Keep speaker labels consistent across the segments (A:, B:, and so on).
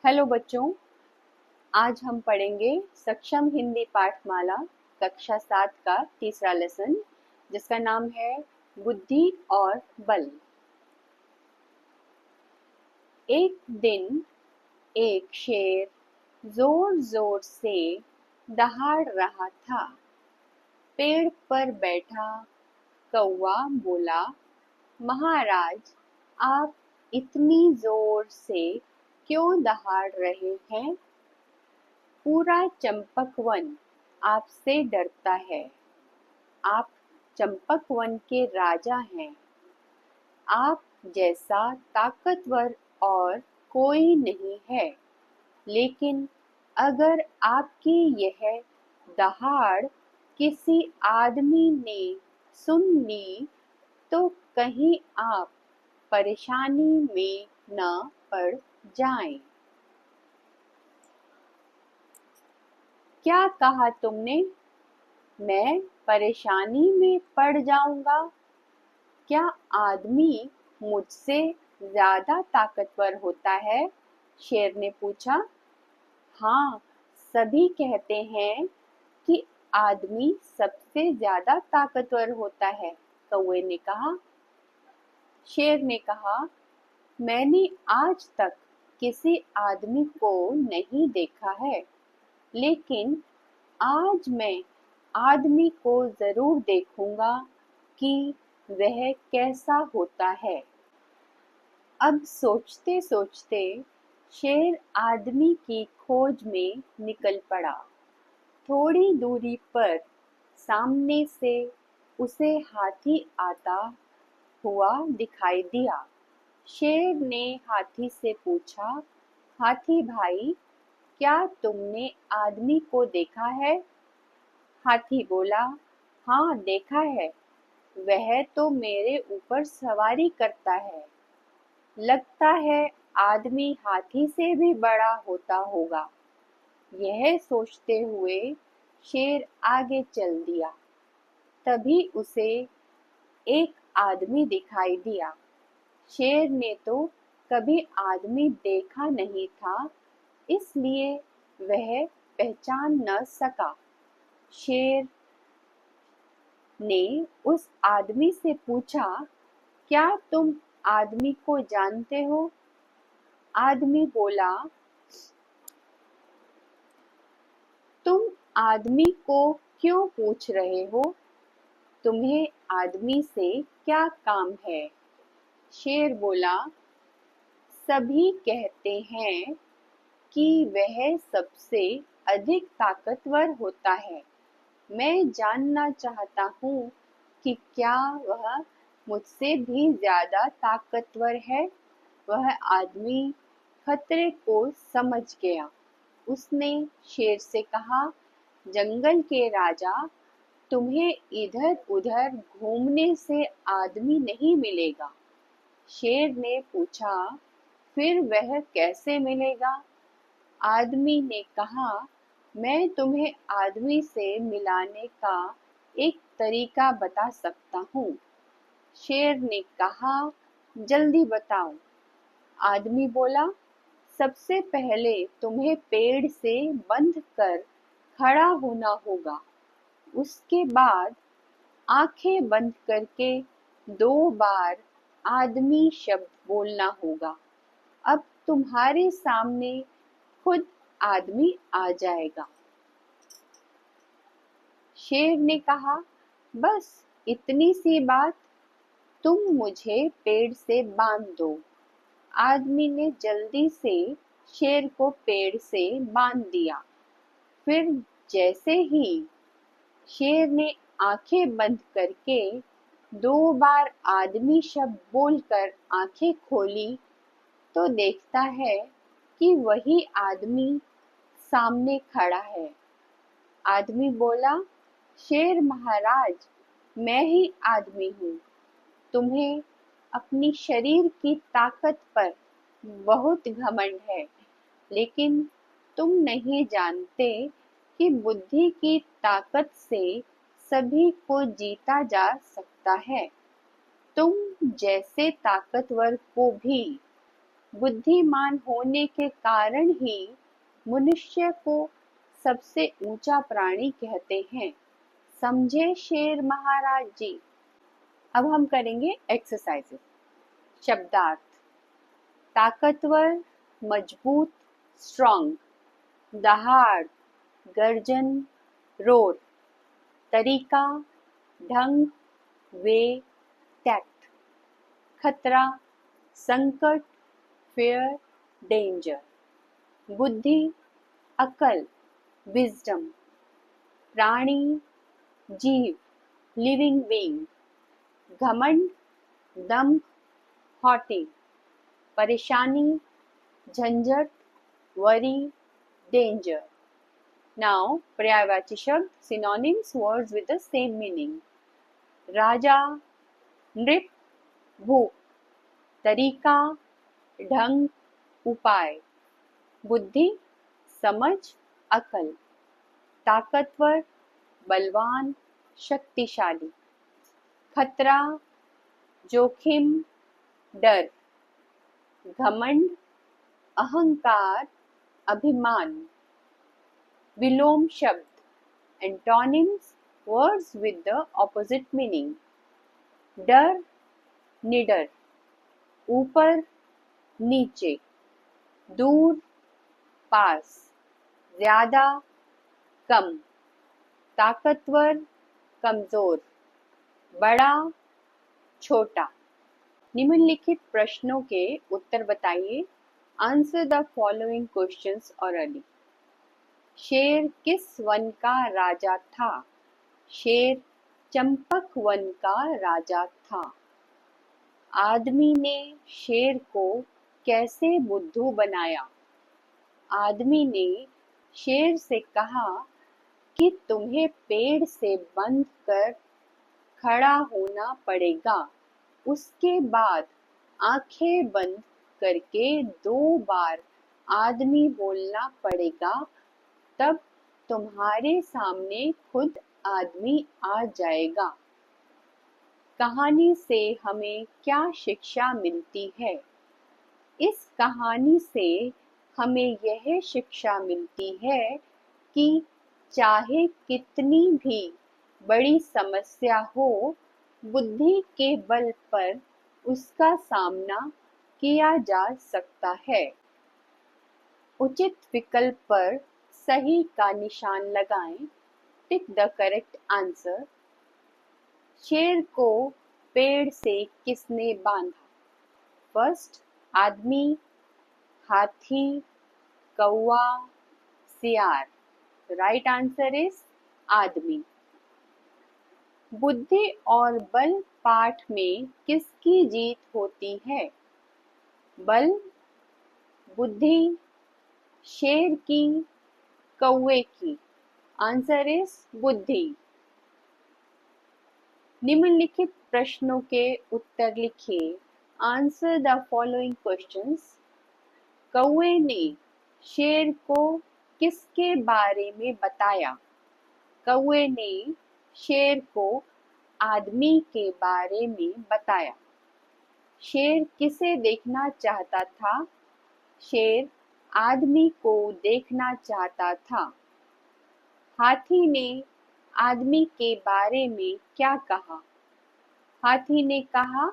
A: Hello बच्चों, आज हम पढ़ेंगे सक्षम हिंदी पाठमाला कक्षा 7 का तीसरा लेसन जिसका नाम है बुद्धि और बल। एक दिन एक शेर जोर जोर से दहाड़ रहा था। पेड़ पर बैठा कौवा बोला, महाराज, आप इतनी जोर से क्यों दहाड़ रहे हैं? पूरा चंपकवन आपसे डरता है। आप चंपकवन के राजा हैं। आप जैसा ताकतवर और कोई नहीं है। लेकिन अगर आपकी यह दहाड़ किसी आदमी ने सुन ली तो कहीं आप परेशानी में न पड़ जाएं। क्या कहा तुमने? मैं परेशानी में पड़ जाऊंगा? क्या आदमी मुझसे ज्यादा ताकतवर होता है? शेर ने पूछा। हाँ, सभी कहते हैं कि आदमी सबसे ज्यादा ताकतवर होता है, कौवे ने कहा। शेर ने कहा, मैंने आज तक किसी आदमी को नहीं देखा है, लेकिन आज मैं आदमी को जरूर देखूंगा कि वह कैसा होता है। अब सोचते सोचते शेर आदमी की खोज में निकल पड़ा। थोड़ी दूरी पर सामने से उसे हाथी आता हुआ दिखाई दिया। शेर ने हाथी से पूछा, हाथी भाई, क्या तुमने आदमी को देखा है? हाथी बोला, हाँ देखा है, वह तो मेरे ऊपर सवारी करता है। लगता है आदमी हाथी से भी बड़ा होता होगा। यह सोचते हुए शेर आगे चल दिया। तभी उसे एक आदमी दिखाई दिया। शेर ने तो कभी आदमी देखा नहीं था, इसलिए वह पहचान न सका। शेर ने उस आदमी से पूछा, क्या तुम आदमी को जानते हो? आदमी बोला, तुम आदमी को क्यों पूछ रहे हो? तुम्हें आदमी से क्या काम है? शेर बोला, सभी कहते हैं कि वह सबसे अधिक ताकतवर होता है। मैं जानना चाहता हूँ कि क्या वह मुझसे भी ज्यादा ताकतवर है? वह आदमी खतरे को समझ गया। उसने शेर से कहा, जंगल के राजा, तुम्हें इधर उधर घूमने से आदमी नहीं मिलेगा। शेर ने पूछा, फिर वह कैसे मिलेगा? आदमी ने कहा, मैं तुम्हें आदमी से मिलाने का एक तरीका बता सकता हूँ। शेर ने कहा, जल्दी बताओ। आदमी बोला, सबसे पहले तुम्हें पेड़ से बंध कर खड़ा होना होगा। उसके बाद आंखें बंद करके 2 बार आदमी शब्द बोलना होगा। अब तुम्हारे सामने खुद आदमी आ जाएगा। शेर ने कहा, बस इतनी सी बात, तुम मुझे पेड़ से बांध दो। आदमी ने जल्दी से शेर को पेड़ से बांध दिया। फिर जैसे ही शेर ने आंखें बंद करके 2 बार आदमी शब्द बोलकर आंखें खोली तो देखता है कि वही आदमी सामने खड़ा है। आदमी बोला, शेर महाराज, मैं ही आदमी हूँ। तुम्हें अपनी शरीर की ताकत पर बहुत घमंड है, लेकिन तुम नहीं जानते कि बुद्धि की ताकत से सभी को जीता जा सकता है। तुम जैसे ताकतवर को भी बुद्धिमान होने के कारण ही मनुष्य को सबसे ऊंचा प्राणी कहते हैं। समझे शेर महाराज जी। अब हम करेंगे एक्सरसाइजेस। शब्दार्थ: ताकतवर, मजबूत, स्ट्रॉन्ग। दहाड़, गर्जन, रोर। तरीका, ढंग, वे, टैक्ट। खतरा, संकट, fear, danger। बुद्धि, अकल, wisdom। प्राणी, जीव, living being। घमंड, दम्भ, haughty। परेशानी, झंझट, worry, danger। Now, पर्यायवाची शब्द synonyms words with the same meaning। राजा, नृप, भूप। तरीका, ढंग, उपाय। बुद्धि, समझ, अकल। ताकतवर, बलवान, शक्तिशाली। खतरा, जोखिम, डर। घमंड, अहंकार, अभिमान। विलोम शब्द antonyms words with the opposite meaning. डर, निडर। ऊपर, नीचे। दूर, पास। ज्यादा, कम। ताकतवर, कमजोर। बड़ा, छोटा। निम्नलिखित प्रश्नों के उत्तर बताइए। Answer the following questions orally। शेर किस वन का राजा था? शेर चंपक वन का राजा था। आदमी ने शेर को कैसे बुद्धू बनाया? आदमी ने शेर से कहा कि तुम्हें पेड़ से बंध कर खड़ा होना पड़ेगा। उसके बाद आंखें बंद करके 2 बार आदमी बोलना पड़ेगा, तब तुम्हारे सामने खुद आदमी आ जाएगा। कहानी से हमें क्या शिक्षा मिलती है? इस कहानी से हमें यह शिक्षा मिलती है कि चाहे कितनी भी बड़ी समस्या हो, बुद्धि के बल पर उसका सामना किया जा सकता है। उचित विकल्प पर सही का निशान लगाएं। Tick the correct answer. शेर को पेड़ से किसने बांधा? फर्स्ट, आदमी, हाथी, कौवा, सियार। राइट आंसर इज आदमी। बुद्धि और बल पाठ में किसकी जीत होती है? बल, बुद्धि, शेर की, कौवे की। आंसर इज बुद्धि। निम्नलिखित प्रश्नों के उत्तर लिखिए। Answer the following questions. कौवे ने शेर को किसके बारे में बताया? कौवे ने शेर को आदमी के बारे में बताया। शेर किसे देखना चाहता था? शेर आदमी को देखना चाहता था। हाथी ने आदमी के बारे में क्या कहा? हाथी ने कहा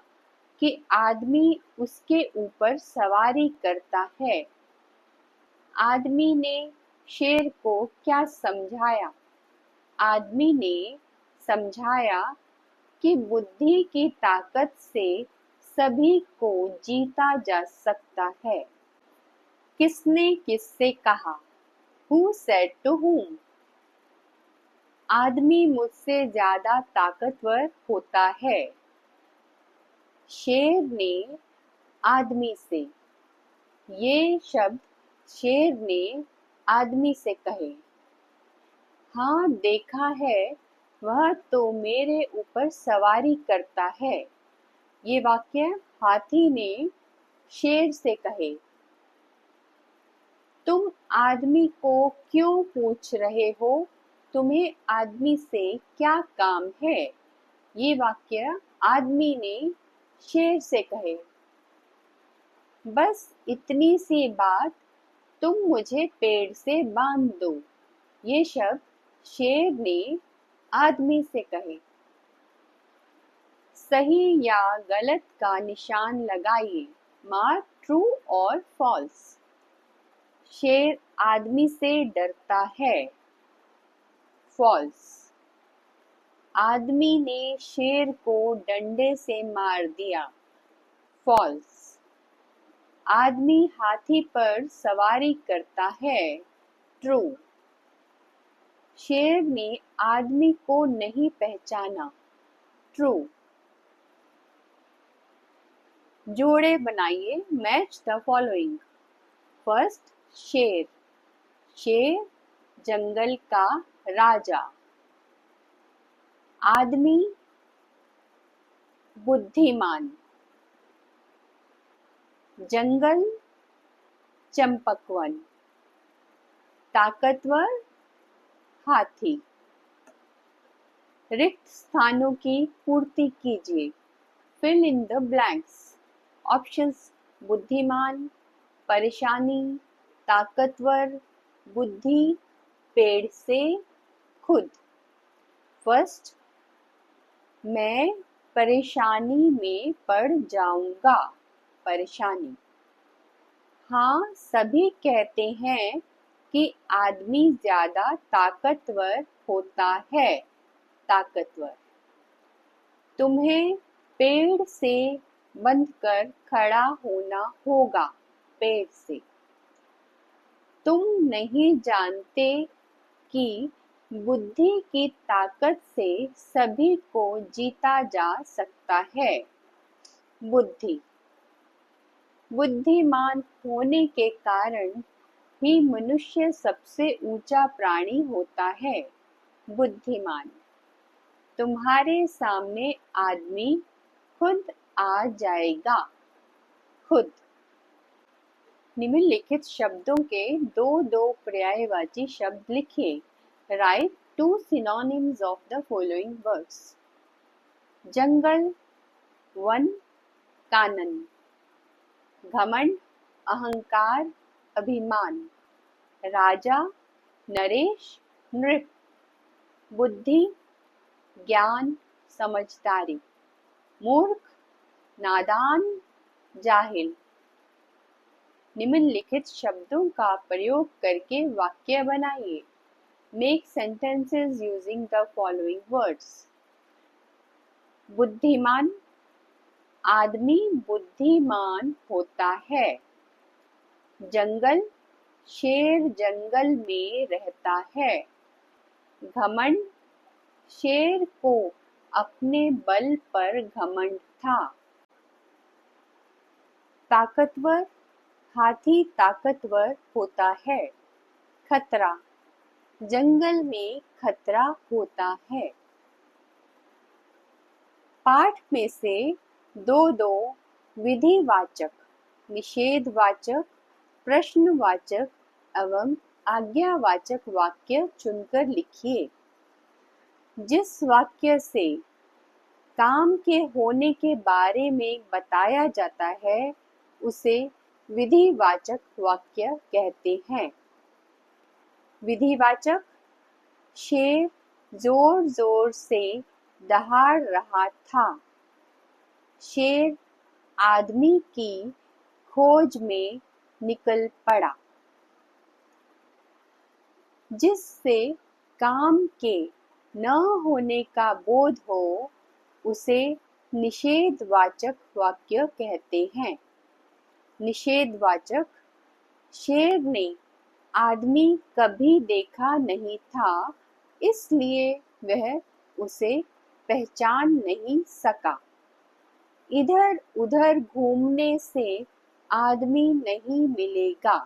A: कि आदमी उसके ऊपर सवारी करता है। आदमी ने शेर को क्या समझाया? आदमी ने समझाया कि बुद्धि की ताकत से सभी को जीता जा सकता है। किसने किससे कहा? Who said to whom? आदमी मुझसे ज्यादा ताकतवर होता है। शेर ने आदमी से। ये शब्द शेर ने आदमी से कहे। हाँ, देखा है, वह तो मेरे ऊपर सवारी करता है। ये वाक्य हाथी ने शेर से कहे। तुम आदमी को क्यों पूछ रहे हो? तुम्हें आदमी से क्या काम है? ये वाक्य आदमी ने शेर से कहे। बस इतनी सी बात, तुम मुझे पेड़ से बांध दो। ये शब्द शेर ने आदमी से कहे। सही या गलत का निशान लगाइए, मार्क ट्रू और फॉल्स। शेर आदमी से डरता है, फॉल्स। आदमी ने शेर को डंडे से मार दिया, फॉल्स। आदमी हाथी पर सवारी करता है, ट्रू। शेर ने आदमी को नहीं पहचाना, ट्रू। जोड़े बनाइए, मैच द फॉलोइंग। फर्स्ट, शेर। शेर जंगल का राजा। आदमी बुद्धिमान। जंगल चंपकवन। ताकतवर हाथी। रिक्त स्थानों की पूर्ति कीजिए, fill in the blanks. Options: बुद्धिमान, परेशानी, ताकतवर, बुद्धि, पेड़ से खुद। फर्स्ट, मैं परेशानी में पड़ जाऊंगा, परेशानी। हाँ, सभी कहते हैं कि आदमी ज्यादा ताकतवर होता है, ताकतवर। तुम्हें पेड़ से बंधकर खड़ा होना होगा, पेड़ से। तुम नहीं जानते कि बुद्धि की ताकत से सभी को जीता जा सकता है, बुद्धि। बुद्धिमान होने के कारण ही मनुष्य सबसे ऊंचा प्राणी होता है, बुद्धिमान। तुम्हारे सामने आदमी खुद आ जाएगा, खुद। निम्नलिखित शब्दों के दो दो पर्यायवाची शब्द लिखिए। Write two synonyms of the following words. जंगल, वन, कानन। घमंड, अहंकार, अभिमान। राजा, नरेश, नृप। बुद्धि, ज्ञान, समझदारी। मूर्ख, नादान, जाहिल। निम्नलिखित शब्दों का प्रयोग करके वाक्य बनाइए। Make sentences using the following words. बुद्धिमान, आदमी बुद्धिमान होता है। जंगल, शेर जंगल में रहता है। घमंड, शेर को अपने बल पर घमंड था। ताकतवर, हाथी ताकतवर होता है। खतरा, जंगल में खतरा होता है। पाठ में से दो दो विधिवाचक, निषेधवाचक, प्रश्नवाचक एवं आज्ञावाचक वाक्य चुनकर लिखिए। जिस वाक्य से काम के होने के बारे में बताया जाता है, उसे विधिवाचक वाक्य कहते हैं। विधिवाचक: शेर जोर जोर से दहाड़ रहा था। शेर आदमी की खोज में निकल पड़ा। जिससे काम के न होने का बोध हो, उसे निषेधवाचक वाक्य कहते हैं। निषेधवाचक: शेर ने आदमी कभी देखा नहीं था, इसलिए वह उसे पहचान नहीं सका। इधर उधर घूमने से आदमी नहीं मिलेगा।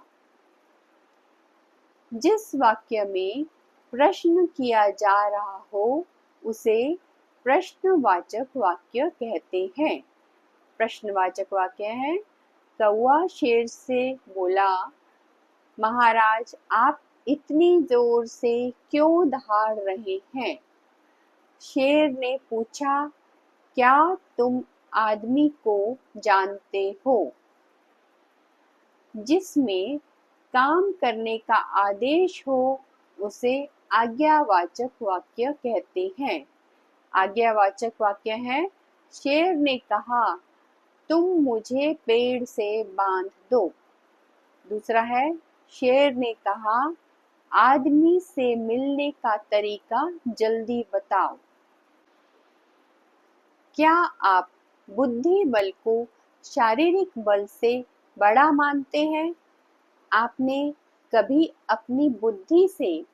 A: जिस वाक्य में प्रश्न किया जा रहा हो, उसे प्रश्नवाचक वाक्य कहते हैं। प्रश्नवाचक वाक्य है: कौवा शेर से बोला, महाराज आप इतनी जोर से क्यों दहाड़ रहे हैं? शेर ने पूछा, क्या तुम आदमी को जानते हो? जिसमें काम करने का आदेश हो उसे आज्ञावाचक वाक्य कहते हैं। आज्ञावाचक वाक्य है, शेर ने कहा तुम मुझे पेड़ से बांध दो। दूसरा है, शेर ने कहा आदमी से मिलने का तरीका जल्दी बताओ। क्या आप बुद्धि बल को शारीरिक बल से बड़ा मानते हैं? आपने कभी अपनी बुद्धि से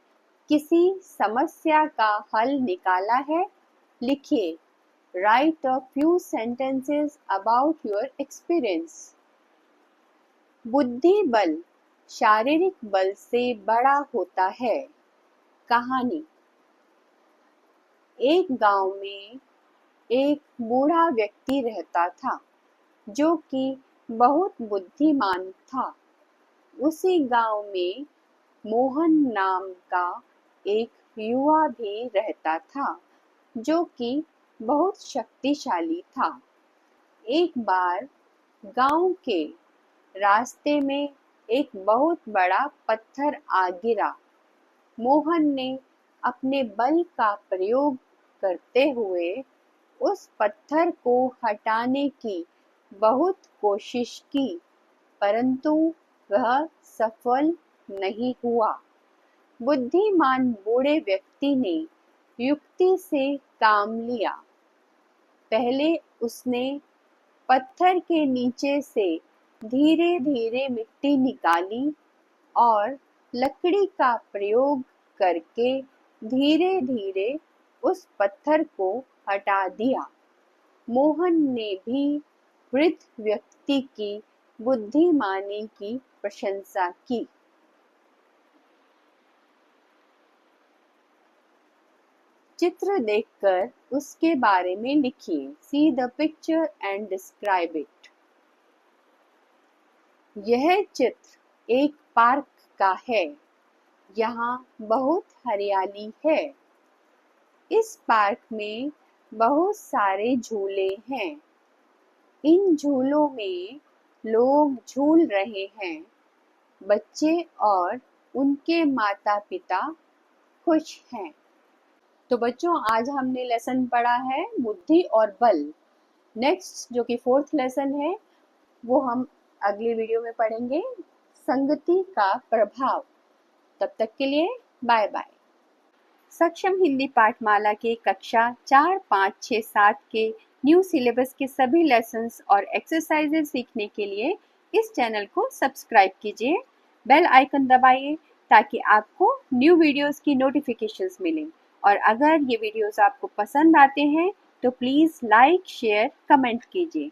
A: किसी समस्या का हल निकाला है? लिखिए, Write a few sentences about your experience. बुद्धि बल शारीरिक बल से बड़ा होता है। कहानी। एक गांव में एक बूढ़ा व्यक्ति रहता था जो कि बहुत बुद्धिमान था। उसी गांव में मोहन नाम का एक युवा भी रहता था जो कि बहुत शक्तिशाली था। एक बार गांव के रास्ते में एक बहुत बड़ा पत्थर आ गिरा। मोहन ने अपने बल का प्रयोग करते हुए उस पत्थर को हटाने की बहुत कोशिश की, परंतु वह सफल नहीं हुआ। बुद्धिमान बूढ़े व्यक्ति ने युक्ति से काम लिया। पहले उसने पत्थर के नीचे से धीरे धीरे मिट्टी निकाली और लकड़ी का प्रयोग करके धीरे धीरे उस पत्थर को हटा दिया। मोहन ने भी वृद्ध व्यक्ति की बुद्धिमानी की प्रशंसा की। चित्र देखकर उसके बारे में लिखिए। See the picture and describe it. यह चित्र एक पार्क का है। यहाँ बहुत हरियाली है। इस पार्क में बहुत सारे झूले हैं। इन झूलों में लोग झूल रहे हैं। बच्चे और उनके माता पिता खुश हैं। तो बच्चों, आज हमने लेसन पढ़ा है बुद्धि और बल। नेक्स्ट जो कि 4th लेसन है वो हम अगले वीडियो में पढ़ेंगे, संगति का प्रभाव। तब तक के लिए बाय बाय। सक्षम हिंदी पाठमाला के कक्षा 4, 5, 6, 7 के न्यू सिलेबस के सभी लेसन्स और एक्सरसाइजेज सीखने के लिए इस चैनल को सब्सक्राइब कीजिए। बेल आइकन दबाइए ताकि आपको न्यू वीडियोस की नोटिफिकेशंस मिलें। और अगर ये वीडियोस आपको पसंद आते हैं तो प्लीज़ लाइक, शेयर, कमेंट कीजिए।